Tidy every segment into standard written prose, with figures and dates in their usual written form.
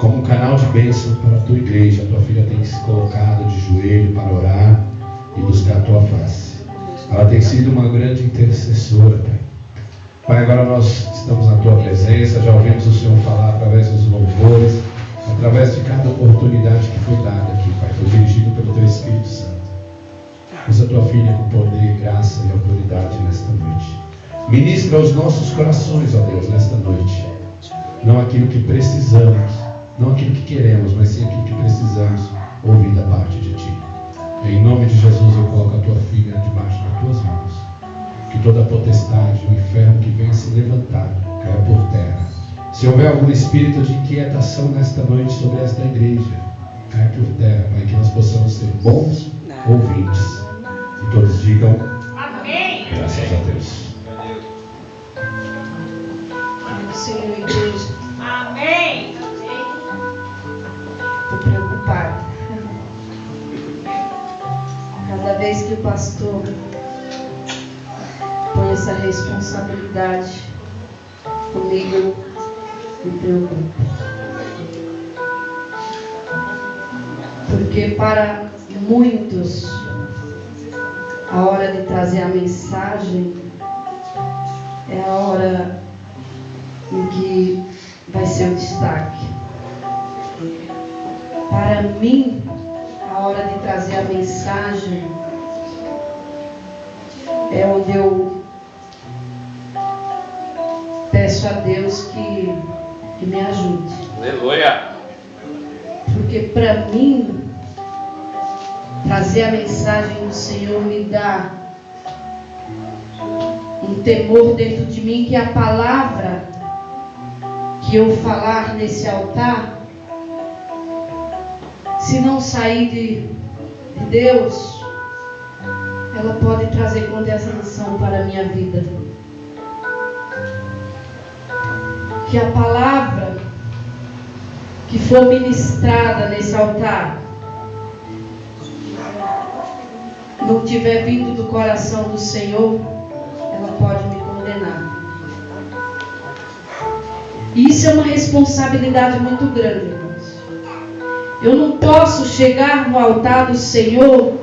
como um canal de bênção para a tua igreja. A tua filha tem se colocado de joelho para orar e buscar a tua face. Ela tem sido uma grande intercessora, Pai. Pai, agora nós estamos na tua presença, já ouvimos o Senhor falar através dos louvores, através de cada oportunidade que foi dada aqui, Pai. Foi dirigido pelo teu Espírito Santo. Usa a tua filha com poder, graça e autoridade nesta noite. Ministra aos nossos corações, ó Deus, nesta noite. Não aquilo que precisamos, não aquilo que queremos, mas sim aquilo que precisamos ouvir da parte de Ti. Em nome de Jesus eu coloco a tua filha debaixo das tuas mãos. Que toda a potestade, o inferno que venha se levantar, caia por terra. Se houver algum espírito de inquietação nesta noite sobre esta igreja, caia por terra, Pai, que nós possamos ser bons ouvintes. E todos digam amém. Graças a Deus. Senhor, igreja. Amém. Estou preocupada. Cada vez que o pastor põe essa responsabilidade comigo, eu me preocupo. Porque para muitos, a hora de trazer a mensagem é a hora em que vai ser o destaque. Para mim, a hora de trazer a mensagem é onde eu peço a Deus que me ajude. Aleluia! Porque para mim, trazer a mensagem do Senhor me dá um temor dentro de mim, que a palavra que eu falar nesse altar, se não sair de Deus, ela pode trazer condenação para a minha vida. Que a palavra que for ministrada nesse altar não tiver vindo do coração do Senhor, ela pode me condenar. E isso é uma responsabilidade muito grande, irmãos. Eu não posso chegar no altar do Senhor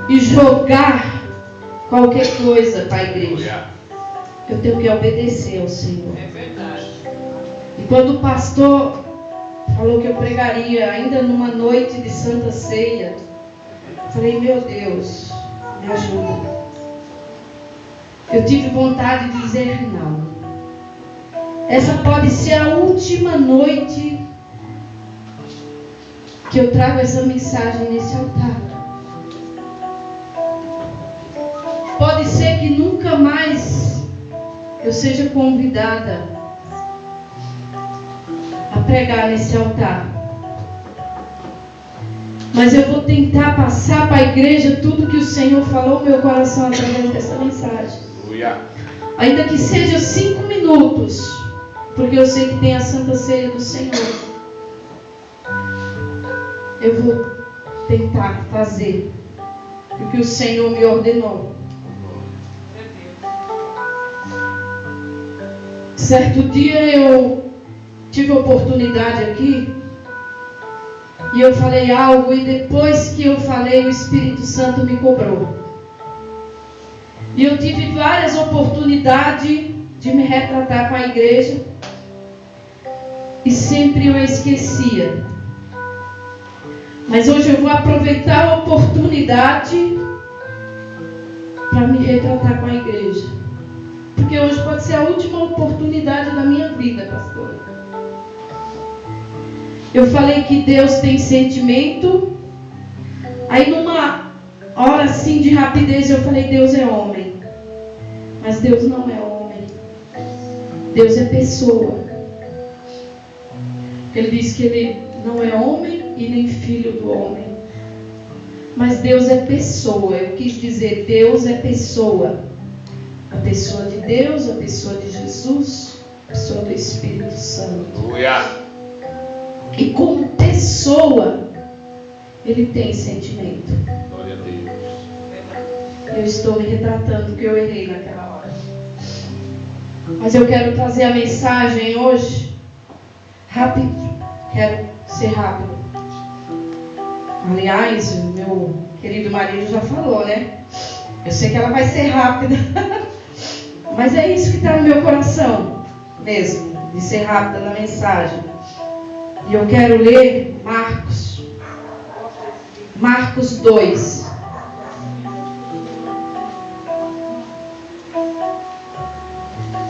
e jogar qualquer coisa para a igreja. Eu tenho que obedecer ao Senhor. É verdade. E quando o pastor falou que eu pregaria ainda numa noite de Santa Ceia, falei, meu Deus, me ajuda. Eu tive vontade de dizer não. Essa pode ser a última noite que eu trago essa mensagem nesse altar. Pode ser que nunca mais eu seja convidada a pregar nesse altar. Mas eu vou tentar passar para a igreja tudo que o Senhor falou no meu coração através dessa mensagem. Ainda que seja 5 minutos, porque eu sei que tem a Santa Ceia do Senhor. Eu vou tentar fazer o que o Senhor me ordenou. Certo dia eu tive a oportunidade aqui e eu falei algo, e depois que eu falei, o Espírito Santo me cobrou. E eu tive várias oportunidades de me retratar com a igreja e sempre eu esquecia. Mas hoje eu vou aproveitar a oportunidade para me retratar com a igreja. Porque hoje pode ser a última oportunidade da minha vida, pastora. Eu falei que Deus tem sentimento. Aí numa hora assim de rapidez eu falei, Deus é homem. Mas Deus não é homem. Deus é pessoa. Ele diz que Ele não é homem e nem filho do homem. Mas Deus é pessoa. Eu quis dizer, Deus é pessoa. A pessoa de Deus, a pessoa de Jesus, a pessoa do Espírito Santo. E como pessoa, Ele tem sentimento. Glória a Deus. Eu estou me retratando que eu errei naquela hora. Mas eu quero trazer a mensagem hoje quero ser rápido. Aliás, o meu querido marido já falou, né? Eu sei que ela vai ser rápida. Mas é isso que está no meu coração mesmo, de ser rápida na mensagem. E eu quero ler Marcos 2.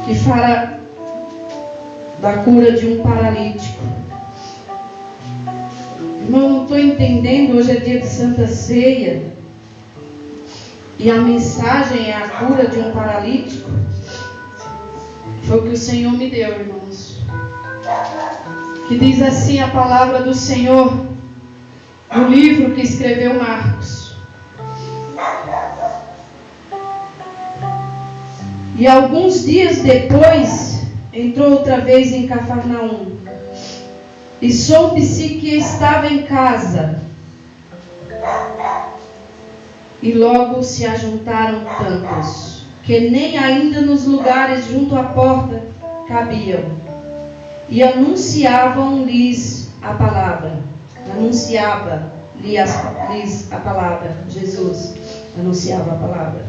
Que fala da cura de um paralítico. Irmão, não estou entendendo, hoje é dia de Santa Ceia. E a mensagem é a cura de um paralítico. Foi o que o Senhor me deu, irmãos. Que diz assim a palavra do Senhor no livro que escreveu Marcos. E alguns dias depois, entrou outra vez em Cafarnaum. E soube-se que estava em casa. E logo se ajuntaram tantos, que nem ainda nos lugares junto à porta cabiam. E anunciavam-lhes a palavra. Anunciava-lhes a palavra. Jesus anunciava a palavra.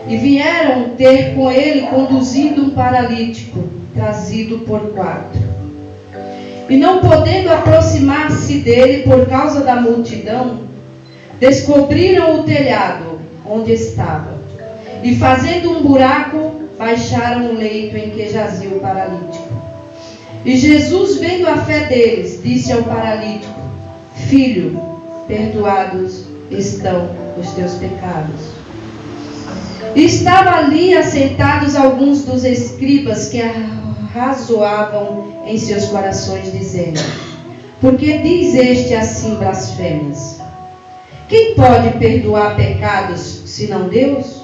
E vieram ter com ele conduzindo um paralítico, trazido por 4. E não podendo aproximar-se dele por causa da multidão, descobriram o telhado onde estava. E fazendo um buraco, baixaram o leito em que jazia o paralítico. E Jesus, vendo a fé deles, disse ao paralítico: Filho, perdoados estão os teus pecados. E estavam ali assentados alguns dos escribas que arrazoavam em seus corações, dizendo: Por que diz este assim blasfêmias? Quem pode perdoar pecados, senão Deus?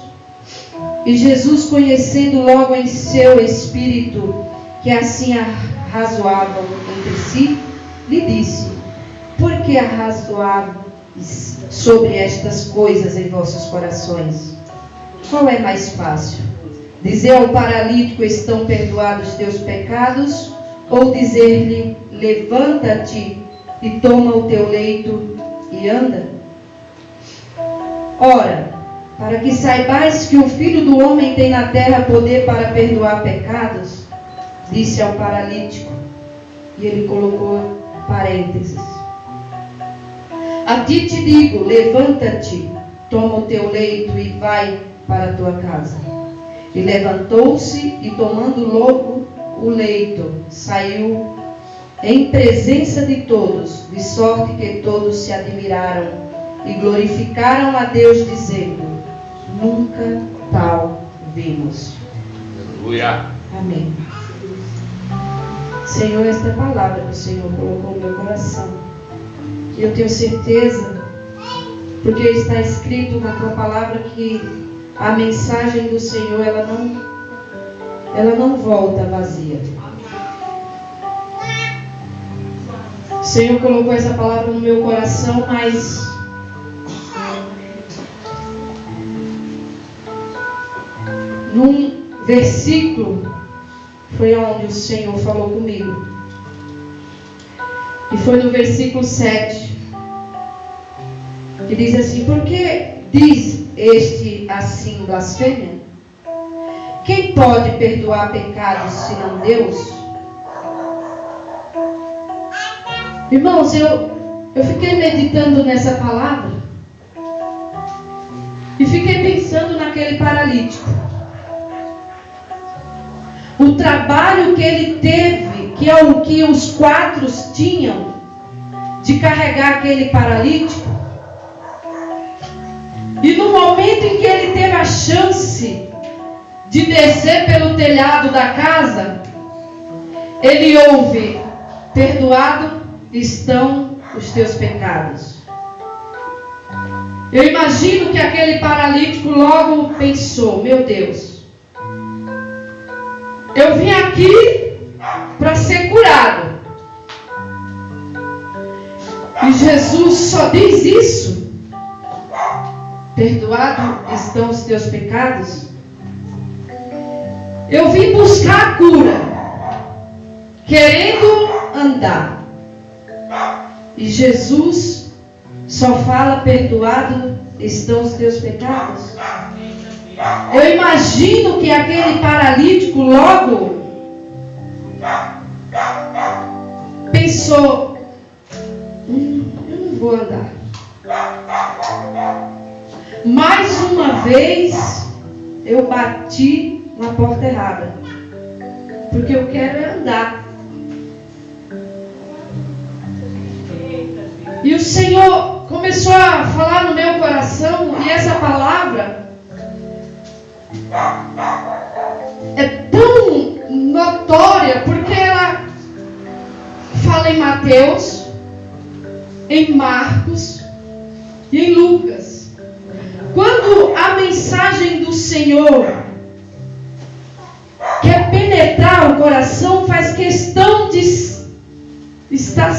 E Jesus, conhecendo logo em seu espírito que assim arrazoavam entre si, lhe disse: Por que arrazoáveis sobre estas coisas em vossos corações? Qual é mais fácil? Dizer ao paralítico: estão perdoados teus pecados? Ou dizer-lhe: levanta-te e toma o teu leito e anda? Ora, para que saibais que o Filho do Homem tem na terra poder para perdoar pecados, disse ao paralítico, e ele colocou parênteses: A ti te digo, levanta-te, toma o teu leito e vai para a tua casa. E levantou-se e, tomando logo o leito, saiu em presença de todos, de sorte que todos se admiraram e glorificaram a Deus, dizendo: Nunca tal vimos. Aleluia. Amém. Senhor, esta é a palavra que o Senhor colocou no meu coração. E eu tenho certeza, porque está escrito na tua palavra, que a mensagem do Senhor, ela não volta vazia. O Senhor colocou essa palavra no meu coração, mas num versículo foi onde o Senhor falou comigo. E foi no versículo 7, que diz assim: Por que diz este assim blasfêmia? Quem pode perdoar pecados senão Deus? Irmãos, eu fiquei meditando nessa palavra e fiquei pensando naquele paralítico. O trabalho que ele teve, que é o que os 4 tinham, de carregar aquele paralítico. E no momento em que ele teve a chance de descer pelo telhado da casa, ele ouve: perdoado estão os teus pecados. Eu imagino que aquele paralítico logo pensou: meu Deus, eu vim aqui para ser curado. E Jesus só diz isso: perdoado estão os teus pecados. Eu vim buscar a cura, querendo andar. E Jesus só fala: perdoado estão os teus pecados. Eu imagino que aquele paralítico logo pensou: eu não vou andar. Mais uma vez eu bati na porta errada, porque eu quero é andar. E o Senhor começou a falar no meu coração, e essa palavra é tão notória, porque ela fala em Mateus, em Marcos e em Lucas. Quando a mensagem do Senhor quer penetrar o coração, faz questão de estar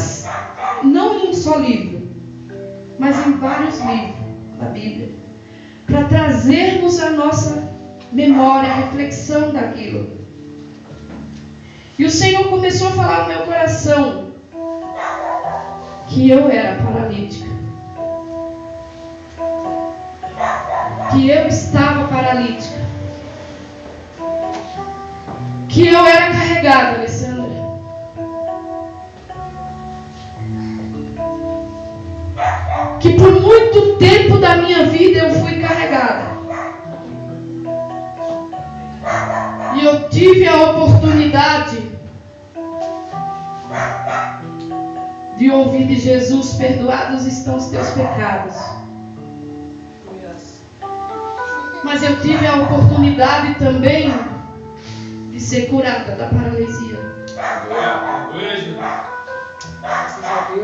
não em um só livro, mas em vários livros da Bíblia, para trazermos a nossa memória, a reflexão daquilo. E o Senhor começou a falar no meu coração que eu era paralítica, que eu estava paralítica, que eu era carregada, Alessandra. Que por muito tempo da minha vida eu fui carregada. E eu tive a oportunidade de ouvir de Jesus: perdoados estão os teus pecados. Mas eu tive a oportunidade também de ser curada da paralisia.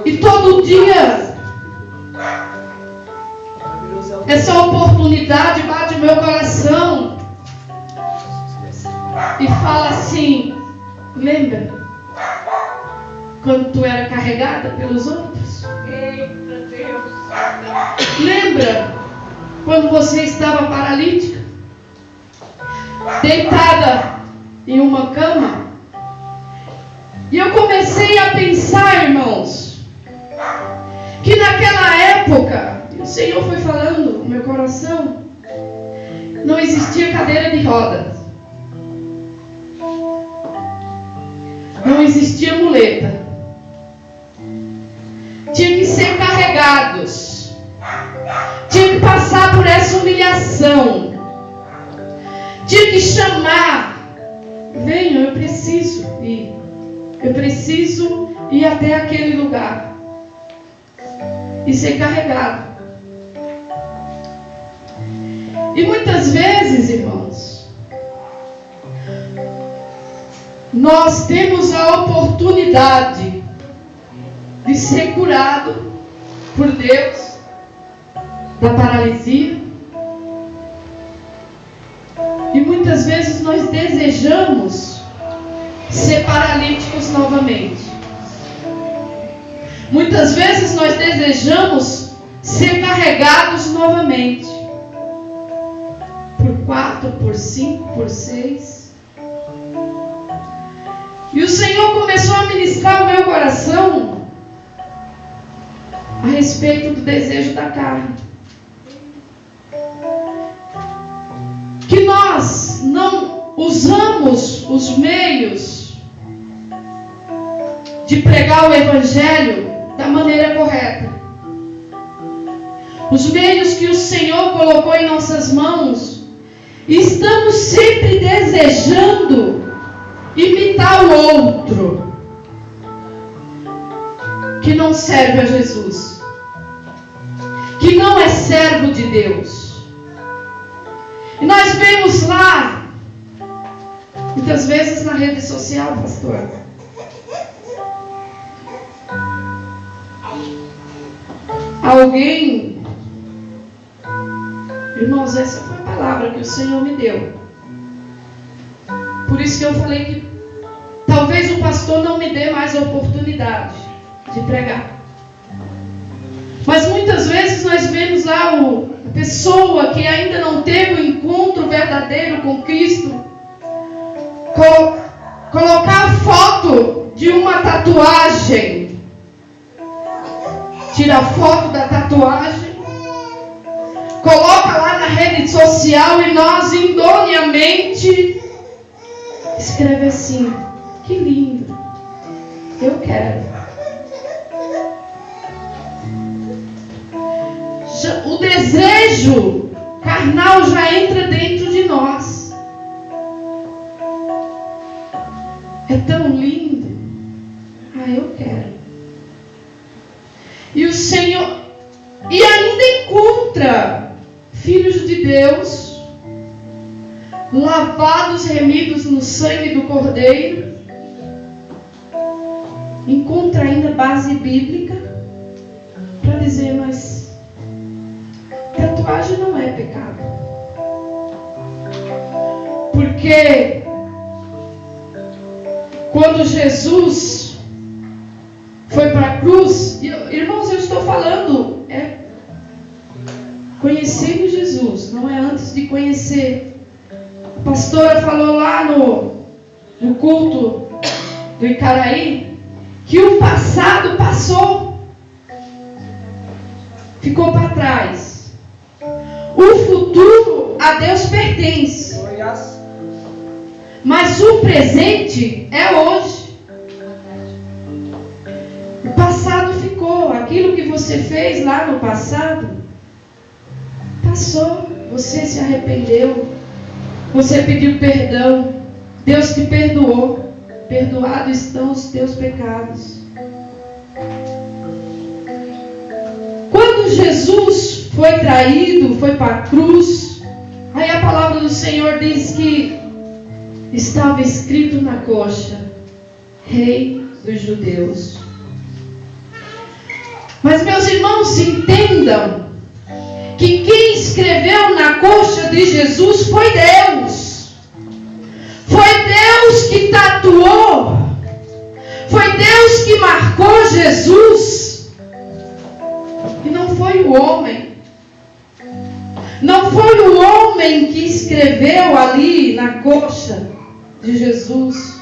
E todo dia essa oportunidade bate no meu coração e fala assim: lembra quando tu era carregada pelos outros? Eita Deus! Lembra quando você estava paralítica, deitada em uma cama? E eu comecei a pensar, irmãos, que naquela época, o Senhor foi falando no meu coração, não existia cadeira de rodas, não existia muleta, tinha que ser carregados, tinha que passar por essa humilhação, tinha que chamar: venham, eu preciso ir até aquele lugar e ser carregado. E muitas vezes, irmãos, nós temos a oportunidade de ser curado por Deus da paralisia. E muitas vezes nós desejamos ser paralíticos novamente. Muitas vezes nós desejamos ser carregados novamente. Por 4, por 5, por 6. E o Senhor começou a ministrar o meu coração a respeito do desejo da carne. Que nós não usamos os meios de pregar o Evangelho da maneira correta. Os meios que o Senhor colocou em nossas mãos, e estamos sempre desejando imitar o outro que não serve a Jesus, que não é servo de Deus. E nós vemos lá, muitas vezes na rede social, pastor, alguém, irmãos, essa foi a palavra que o Senhor me deu. Por isso que eu falei que talvez o pastor não me dê mais a oportunidade de pregar. Mas muitas vezes nós vemos lá a pessoa que ainda não teve um encontro verdadeiro com Cristo colocar a foto de uma tatuagem tira foto da tatuagem, coloca lá na rede social e nós indoniamente escreve assim: que lindo, eu quero. O desejo carnal já entra dentro de nós. É tão lindo. Eu quero. E o Senhor, e ainda encontra filhos de Deus, lavados, remidos no sangue do Cordeiro, encontra ainda base bíblica para dizer: mas tatuagem não é pecado. Porque quando Jesus foi para a cruz, irmãos, eu estou falando, conhecendo Jesus, não é antes de conhecer. A pastora falou lá no culto do Icaraí que o passado passou, ficou para trás. O futuro a Deus pertence, mas o presente é hoje. O passado ficou, aquilo que você fez lá no passado passou. Você se arrependeu, você pediu perdão, Deus te perdoou. Perdoados estão os teus pecados. Quando Jesus foi traído, foi para a cruz, aí a palavra do Senhor diz que estava escrito na coxa: Rei dos Judeus. Mas, meus irmãos, entendam que quem escreveu na coxa de Jesus foi Deus. Foi Deus que tatuou. Foi Deus que marcou Jesus. E não foi o homem. Não foi o homem que escreveu ali na coxa de Jesus.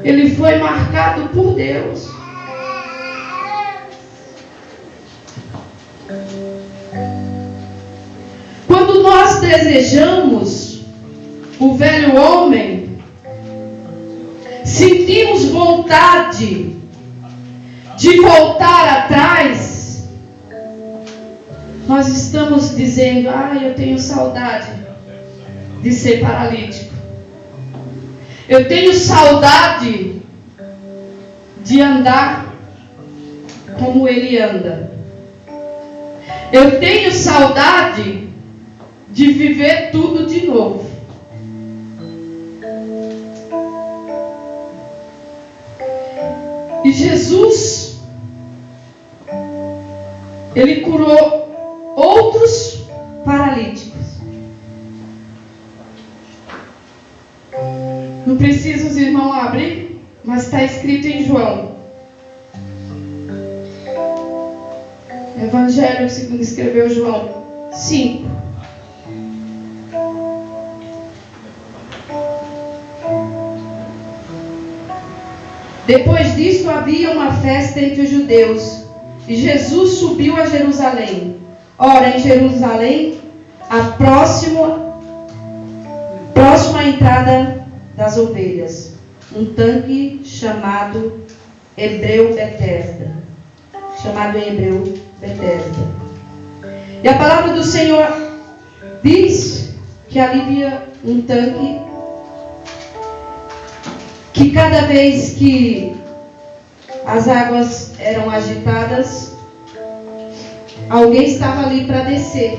Ele foi marcado por Deus. Quando nós desejamos o velho homem, sentimos vontade de voltar atrás, nós estamos dizendo: eu tenho saudade de ser paralítico. Eu tenho saudade de andar como ele anda. Eu tenho saudade de viver tudo de novo. E Jesus, ele curou outros paralíticos. Não precisa os irmãos abrir, mas está escrito em João. Evangelho segundo escreveu João 5. Depois disso havia uma festa entre os judeus, e Jesus subiu a Jerusalém. Ora, em Jerusalém, a próxima à entrada das ovelhas, um tanque chamado hebreu Betesda. E a palavra do Senhor diz que ali havia um tanque que cada vez que as águas eram agitadas, alguém estava ali para descer.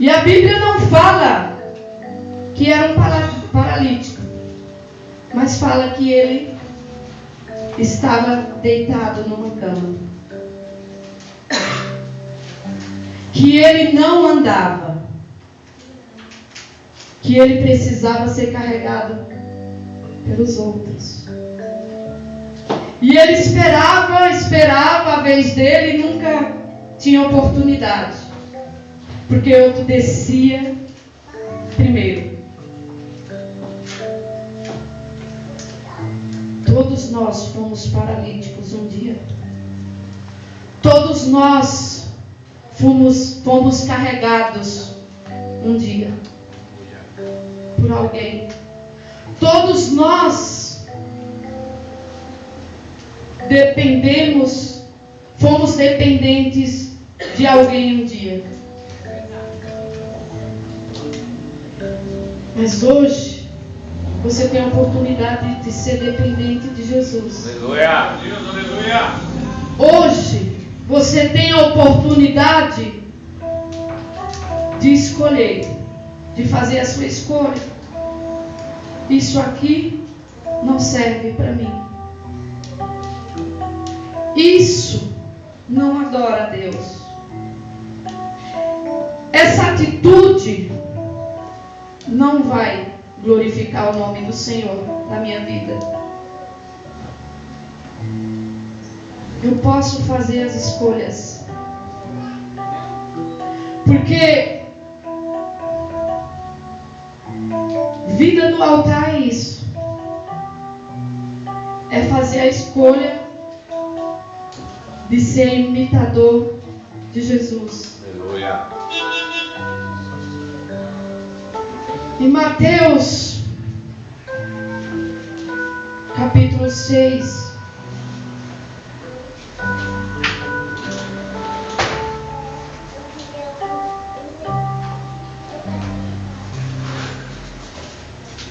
E a Bíblia não fala que era um paralítico, mas fala que ele estava deitado numa cama, que ele não andava, que ele precisava ser carregado pelos outros. E ele esperava a vez dele e nunca tinha oportunidade, porque outro descia primeiro. Todos nós fomos paralíticos um dia. Todos nós fomos carregados um dia por alguém. Todos nós fomos dependentes de alguém um dia. Mas hoje você tem a oportunidade de ser dependente de Jesus. Aleluia! Aleluia! Hoje você tem a oportunidade de escolher, de fazer a sua escolha. Isso aqui não serve para mim. Isso não adora a Deus. Essa atitude não vai glorificar o nome do Senhor na minha vida. Eu posso fazer as escolhas. Porque vida no altar é isso. É fazer a escolha de ser imitador de Jesus. Aleluia! Em Mateus capítulo 6,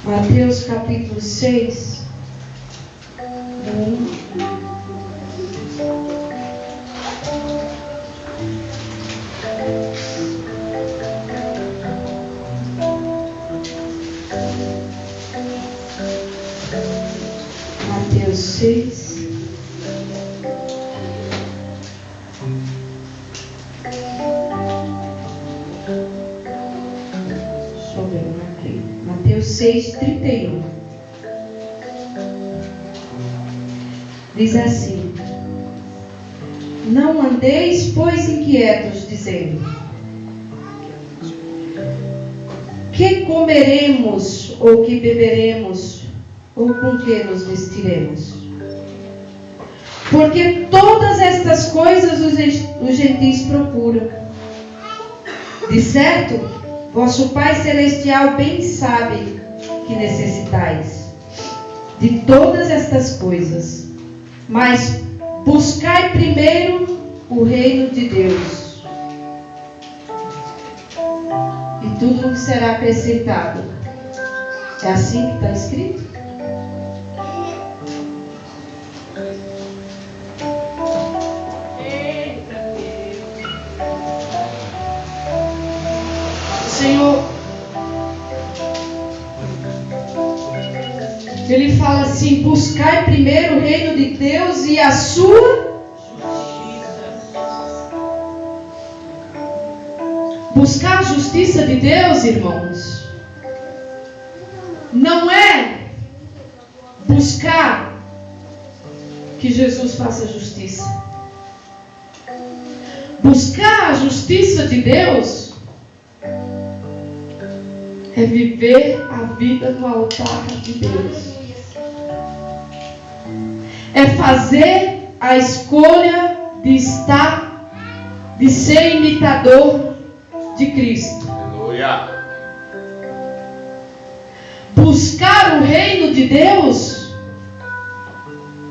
Mateus capítulo 6, 1. Mateus 6. Deixa eu ver aqui. Mateus 6:31. Diz assim: Não andeis, pois, inquietos, dizendo: que comeremos, ou que beberemos, ou com que nos vestiremos? Porque todas estas coisas os gentis procuram. De certo, vosso Pai Celestial bem sabe que necessitais de todas estas coisas. Mas buscai primeiro o reino de Deus, e tudo será acrescentado. É assim que está escrito? Senhor, Ele fala assim: buscai primeiro o reino de Deus e a sua buscar a justiça de Deus, irmãos, não é buscar que Jesus faça justiça. Buscar a justiça de Deus é viver a vida no altar de Deus. É fazer a escolha de ser imitador de Cristo. Aleluia! Buscar o reino de Deus,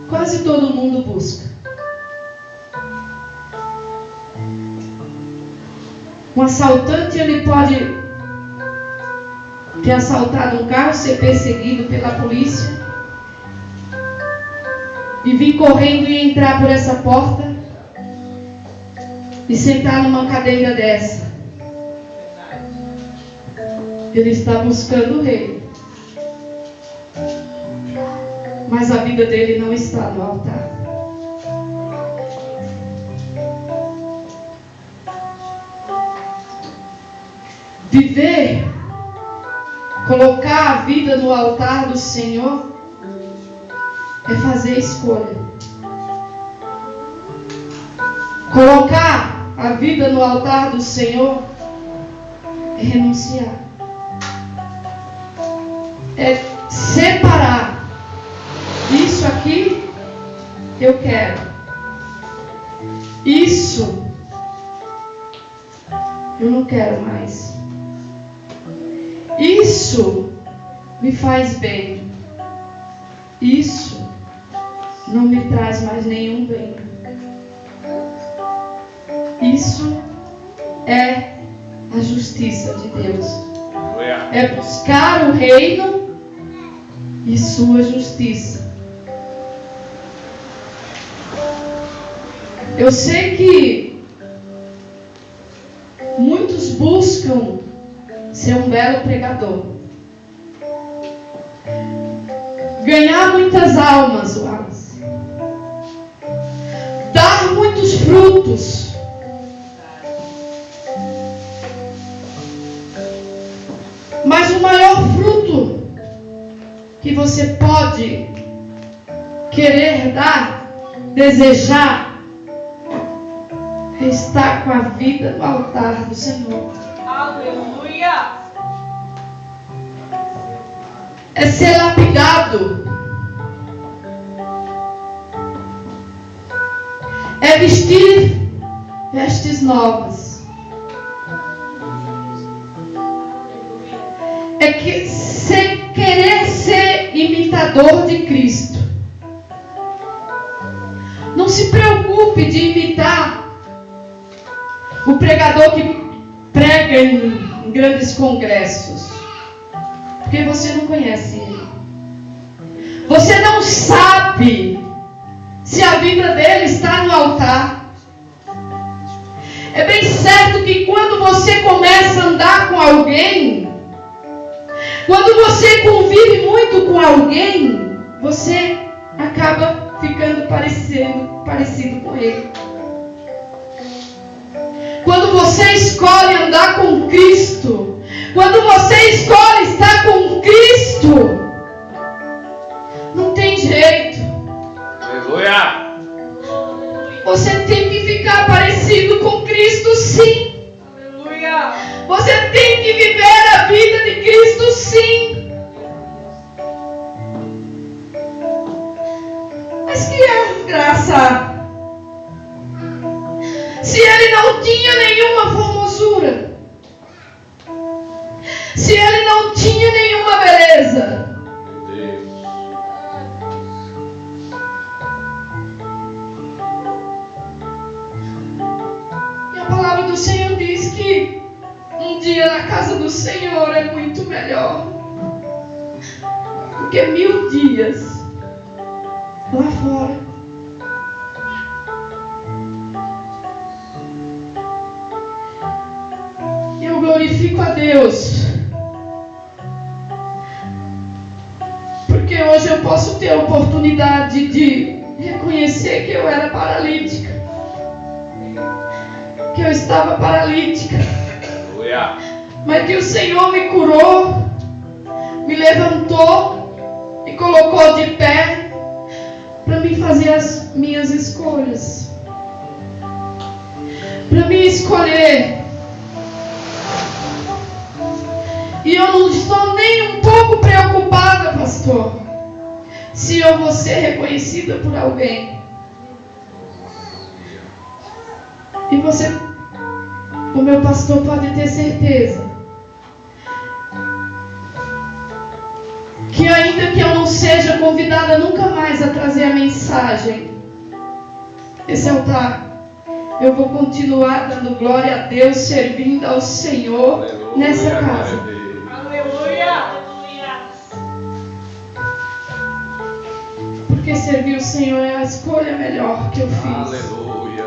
quase todo mundo busca. Um assaltante, ele pode ter assaltado um carro, ser perseguido pela polícia e vir correndo e entrar por essa porta e sentar numa cadeira dessa. Ele está buscando o rei, mas a vida dele não está no altar. Viver, colocar a vida no altar do Senhor, é fazer a escolha. Colocar a vida no altar do Senhor é renunciar. É separar. Isso aqui eu quero. Isso eu não quero mais. Isso me faz bem. Isso não me traz mais nenhum bem. Isso é a justiça de Deus. É buscar o reino e sua justiça. Eu sei que muitos buscam ser um belo pregador, ganhar muitas almas, Wallace, dar muitos frutos, mas o maior fruto que você pode querer dar, desejar, é estar com a vida no altar do Senhor. Aleluia! É ser lapidado. É vestir vestes novas. É querer ser imitador de Cristo. Não se preocupe de imitar o pregador que prega em grandes congressos, porque você não conhece ele. Você não sabe se a vida dele está no altar. É bem certo que quando você começa a andar com alguém, quando você convive muito com alguém, você acaba ficando parecido com ele. Quando você escolhe andar com Cristo, quando você escolhe estar com Cristo, não tem jeito. Aleluia! Você tem que ficar parecido com Cristo, sim. Aleluia! Você tem que viver a vida de Cristo, sim. Mas que é graça? Se ele não tinha nenhuma formosura, se ele não tinha nenhuma beleza, Meu Deus. e a palavra do Senhor diz que um dia na casa do Senhor é muito melhor do que 1000 dias lá fora. Eu glorifico a Deus, porque hoje eu posso ter a oportunidade de reconhecer que eu era paralítica, que eu estava paralítica, Aleluia! mas que o Senhor me curou, me levantou, me colocou de pé para me fazer as minhas escolhas, para me escolher. E eu não estou nem um pouco preocupada, pastor, se eu vou ser reconhecida por alguém. E você, o meu pastor, pode ter certeza que ainda que eu não seja convidada nunca mais a trazer a mensagem, esse altar, eu vou continuar dando glória a Deus, servindo ao Senhor. Aleluia, nessa glória a casa. Deus. Aleluia! Porque servir o Senhor é a escolha melhor que eu fiz. Aleluia!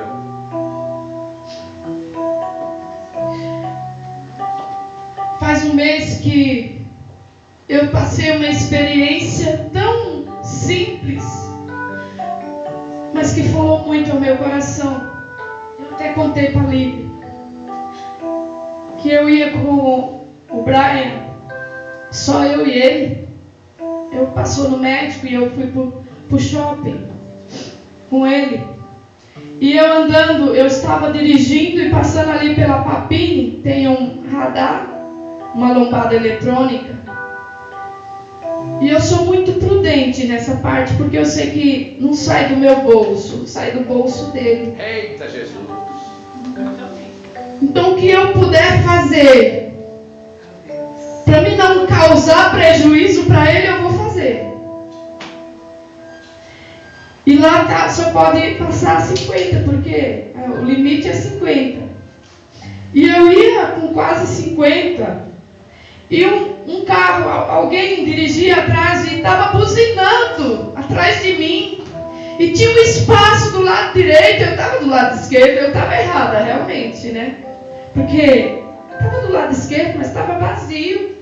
Faz um mês que eu passei uma experiência tão simples, mas que falou muito ao meu coração. Eu até contei para a Lívia que eu ia com o Brian, só eu e ele. Eu passou no médico e eu fui pro shopping com ele. E eu andando, eu estava dirigindo e passando ali pela Papini, tem um radar, uma lombada eletrônica. E eu sou muito prudente nessa parte, porque eu sei que não sai do meu bolso, sai do bolso dele. Eita Jesus. Então, o que eu puder fazer para mim não causar prejuízo para ele, eu vou fazer. E lá tá, só pode passar 50, porque o limite é 50. E eu ia com quase 50. E um carro, alguém dirigia atrás e estava buzinando atrás de mim. E tinha um espaço do lado direito, eu estava do lado esquerdo, eu estava errada realmente, né? Porque estava do lado esquerdo, mas estava vazio.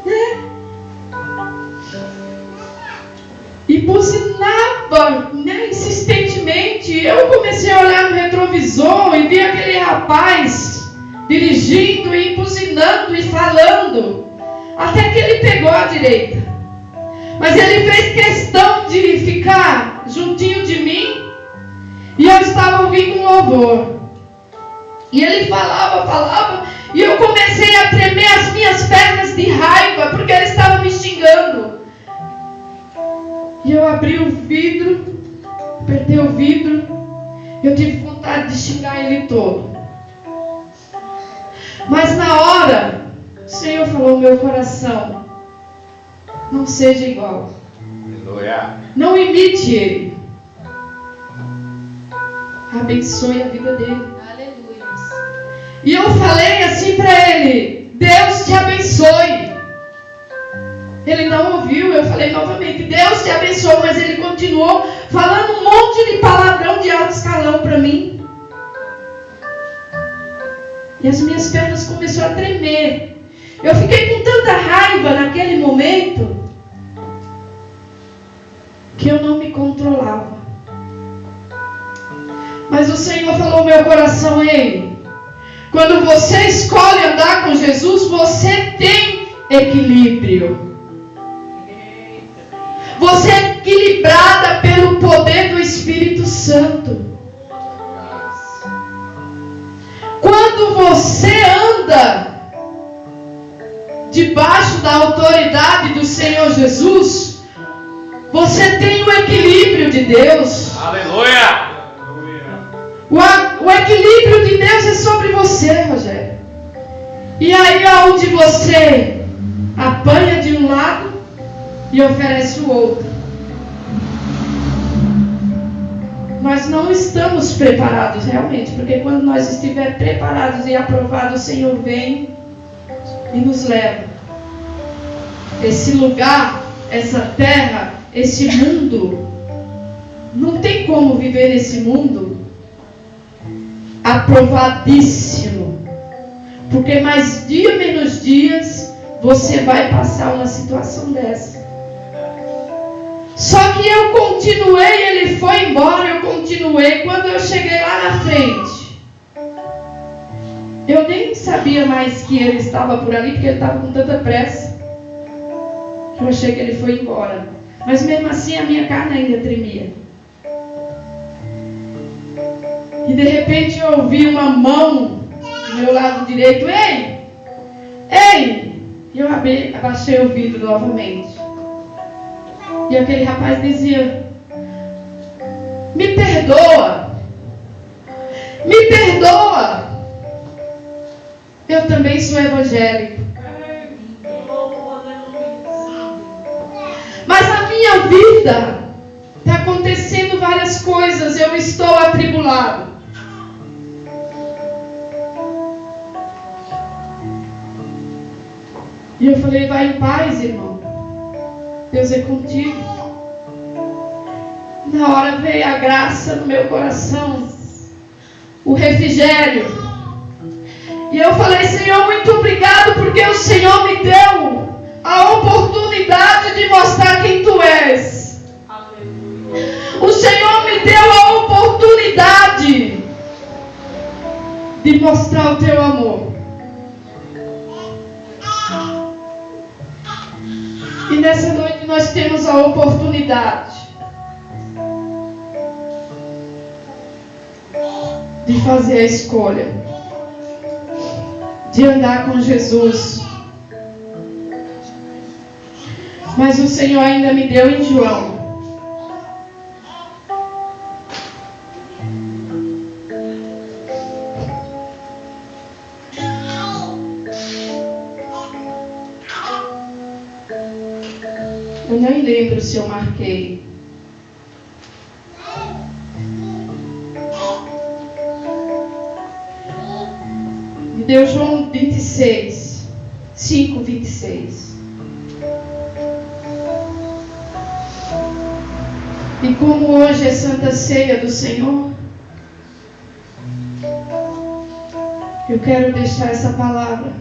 Né? E buzinava, né, insistentemente. Eu comecei a olhar no retrovisor e vi aquele rapaz dirigindo e buzinando e falando, até que ele pegou a direita. Mas ele fez questão de ficar juntinho de mim, e eu estava ouvindo um louvor. E ele falava, e eu comecei a tremer as minhas pernas de raiva, porque ele estava me xingando. E eu abri o vidro, apertei o vidro, eu tive vontade de xingar ele todo. Mas na hora, o Senhor falou no meu coração: não seja igual. Aleluia. Não imite ele. Abençoe a vida dele. Aleluia. E eu falei assim para ele: Deus te abençoe. Ele não ouviu, eu falei novamente: Deus te abençoe. Mas ele continuou falando um monte de palavrão de alto escalão para mim. E as minhas pernas começaram a tremer. Eu fiquei com tanta raiva naquele momento que eu não me controlava. Mas o Senhor falou no meu coração: ei, quando você escolhe andar com Jesus, você tem equilíbrio. Você é equilibrada pelo poder do Espírito Santo. Quando você anda debaixo da autoridade do Senhor Jesus, você tem o equilíbrio de Deus. Aleluia. O equilíbrio de Deus é sobre você, Rogério. E aí onde você apanha de um lado e oferece o outro. Nós não estamos preparados realmente, porque quando nós estivermos preparados e aprovados, o Senhor vem e nos leva. Esse lugar, essa terra, esse mundo, não tem como viver nesse mundo aprovadíssimo, porque mais dia menos dias você vai passar uma situação dessa. Só que eu continuei, ele foi embora, eu continuei. Quando eu cheguei lá na frente, eu nem sabia mais que ele estava por ali, porque ele estava com tanta pressa, que eu achei que ele foi embora. Mas mesmo assim a minha carne ainda tremia. E de repente eu ouvi uma mão do meu lado direito: ei, ei! E eu abaixei o vidro novamente. E aquele rapaz dizia: me perdoa, me perdoa. Eu também sou evangélico. Mas na minha vida está acontecendo várias coisas, eu estou atribulado. E eu falei: vai em paz, irmão. Deus é contigo. Na hora veio a graça no meu coração, o refrigério. E eu falei: Senhor, muito obrigado, porque o Senhor me deu a oportunidade de mostrar quem Tu és. O Senhor me deu a oportunidade de mostrar o Teu amor. E nessa noite nós temos a oportunidade de fazer a escolha de andar com Jesus. Mas o Senhor ainda me deu em João. Eu nem lembro se eu marquei. Me deu João 26, 5, 26. E como hoje é Santa Ceia do Senhor, eu quero deixar essa palavra.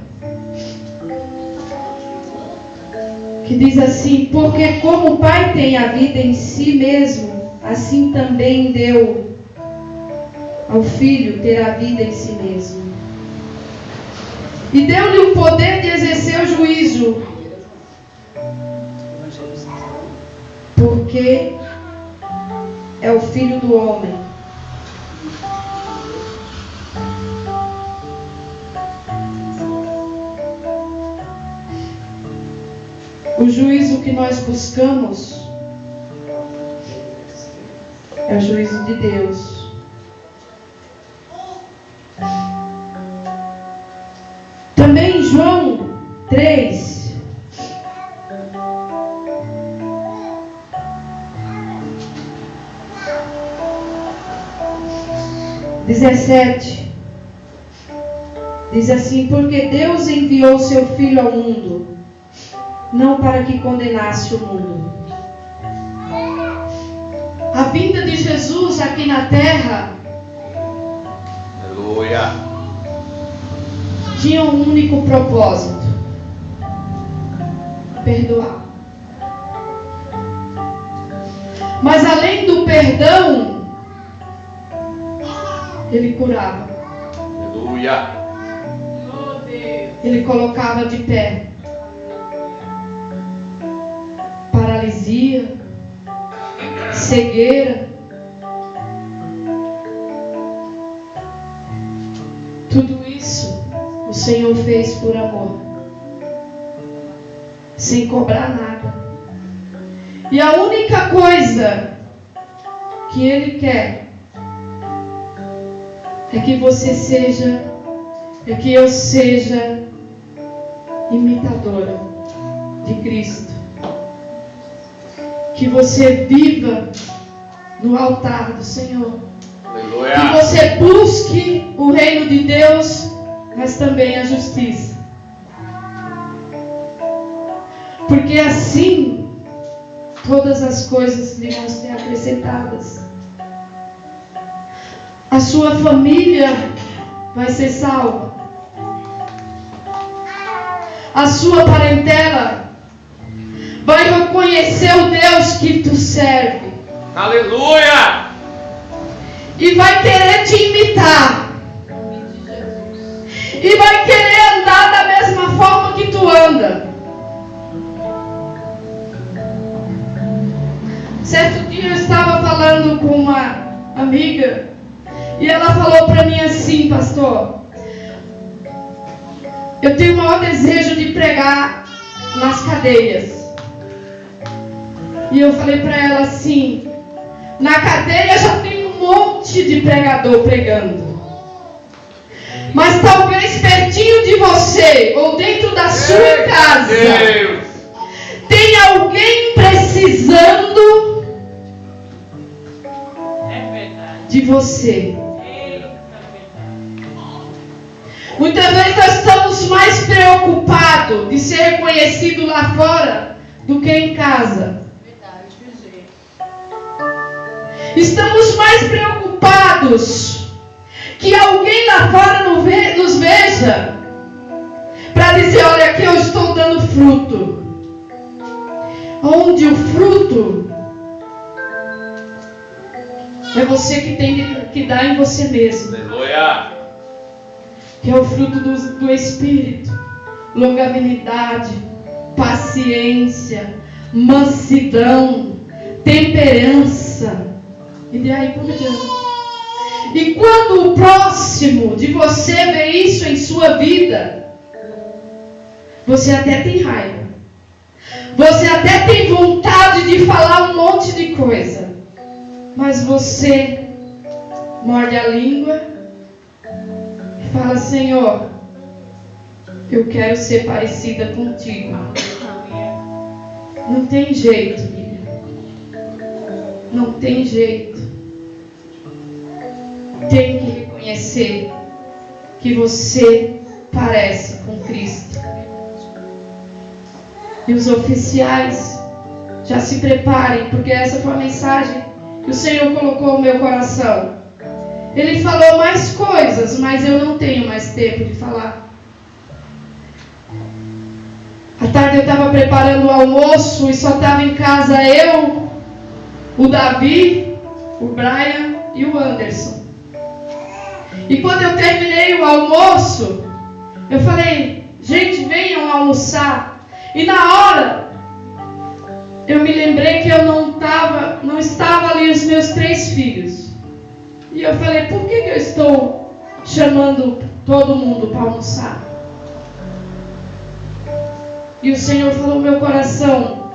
Que diz assim: porque como o Pai tem a vida em si mesmo, assim também deu ao Filho ter a vida em si mesmo. E deu-lhe o poder de exercer o juízo. Porque é o Filho do homem. O juízo que nós buscamos é o juízo de Deus. Também em João 3, diz assim: porque Deus enviou seu Filho ao mundo, não para que condenasse o mundo. A vinda de Jesus aqui na terra, Aleluia. tinha um único propósito: perdoar. Mas além do perdão, ele curava. Aleluia. Ele colocava de pé. Paralisia, cegueira, tudo isso o Senhor fez por amor, sem cobrar nada. E a única coisa que Ele quer é que você seja, é que eu seja imitadora de Cristo. Que você viva no altar do Senhor. Aleluia. Que você busque o reino de Deus, mas também a justiça. Porque assim todas as coisas lhe vão ser acrescentadas. A sua família vai ser salva. A sua parentela vai reconhecer o Deus que tu serve. Aleluia. E vai querer te imitar. E vai querer andar da mesma forma que tu anda. Certo dia eu estava falando com uma amiga e ela falou para mim assim: pastor, eu tenho o maior desejo de pregar nas cadeias. E eu falei para ela assim: na cadeia já tem um monte de pregador pregando, mas talvez pertinho de você ou dentro da sua casa tem alguém precisando de você. Muitas vezes nós estamos mais preocupados de ser reconhecido lá fora do que em casa. Estamos mais preocupados que alguém lá fora nos veja para dizer: olha, aqui eu estou dando fruto. Onde o fruto é você que tem que dar em você mesmo. Aleluia. Que é o fruto do Espírito: longanimidade, paciência, mansidão, temperança, e daí por diante. E quando o próximo de você vê isso em sua vida, você até tem raiva. Você até tem vontade de falar um monte de coisa, mas você morde a língua e fala: Senhor, eu quero ser parecida contigo. Não tem jeito, filha. Não tem jeito. Tem que reconhecer que você parece com Cristo. E os oficiais já se preparem, porque essa foi a mensagem que o Senhor colocou no meu coração. Ele falou mais coisas, mas eu não tenho mais tempo de falar. À tarde eu estava preparando o almoço e só estava em casa eu, o Davi, o Brian e o Anderson. E quando eu terminei o almoço, eu falei: gente, venham almoçar. E na hora, eu me lembrei que eu não estava ali os meus 3 filhos. E eu falei: por que eu estou chamando todo mundo para almoçar? E o Senhor falou no meu coração: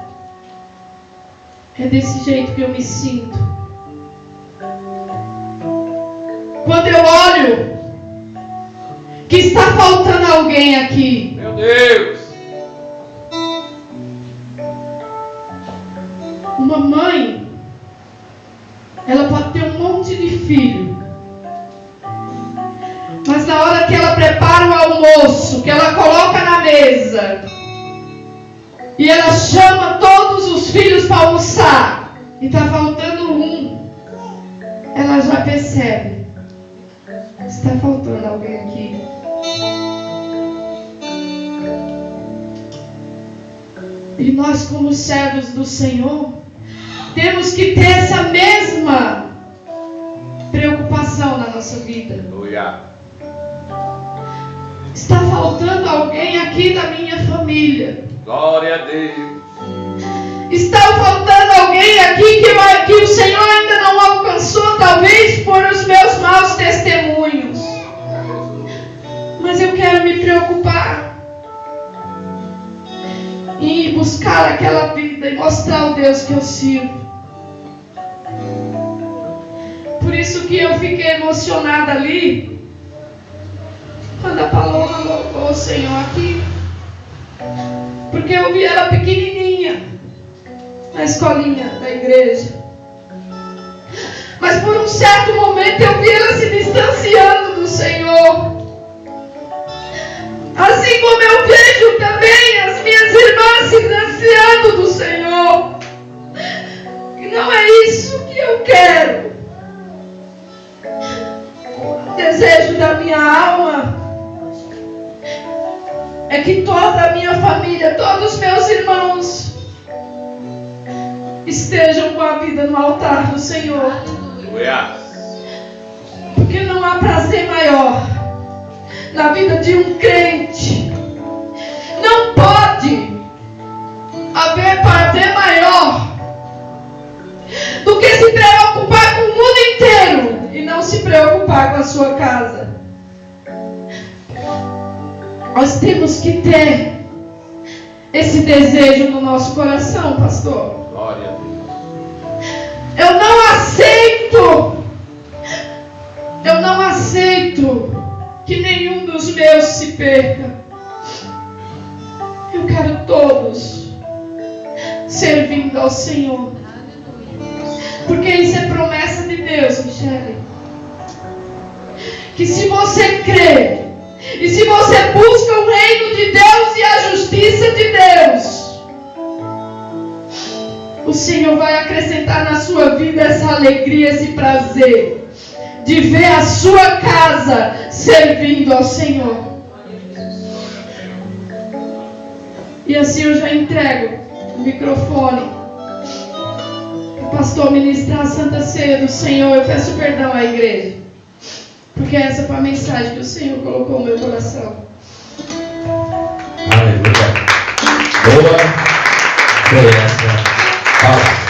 é desse jeito que eu me sinto. Quando eu olho que está faltando alguém aqui. Meu Deus! Uma mãe, ela pode ter um monte de filho, mas na hora que ela prepara o almoço, que ela coloca na mesa e ela chama todos os filhos para almoçar e está faltando um, ela já percebe: está faltando alguém aqui. E nós, como servos do Senhor, temos que ter essa mesma preocupação na nossa vida. Aleluia. Está faltando alguém aqui da minha família. Glória a Deus. Está faltando alguém aqui que o Senhor ainda não alcançou, talvez por os meus maus testemunhos. Mas eu quero me preocupar em buscar aquela vida e mostrar o Deus que eu sirvo. Por isso que eu fiquei emocionada ali, quando a Paloma louvou o Senhor aqui. Porque eu vi ela pequenininha, na escolinha da igreja. Mas por um certo momento eu vi ela se distanciando do Senhor. Assim como eu vejo também as minhas irmãs se distanciando do Senhor. E não é isso que eu quero. O desejo da minha alma é que toda a minha família, todos os meus irmãos estejam com a vida no altar do Senhor. Porque não há prazer maior na vida de um crente. Não pode haver prazer maior do que se preocupar com o mundo inteiro e não se preocupar com a sua casa. Nós temos que ter esse desejo no nosso coração, pastor. Glória a Deus. Eu não aceito que nenhum dos meus se perca. Eu quero todos servindo ao Senhor. Porque isso é promessa de Deus, Michele. Que se você crê e se você busca o reino de Deus e a justiça de Deus, o Senhor vai acrescentar na sua vida essa alegria, esse prazer de ver a sua casa servindo ao Senhor. E assim eu já entrego o microfone para o pastor ministrar a Santa Ceia do Senhor. Eu peço perdão à igreja, porque essa foi a mensagem que o Senhor colocou no meu coração. Aleluia. Boa foi essa palavra.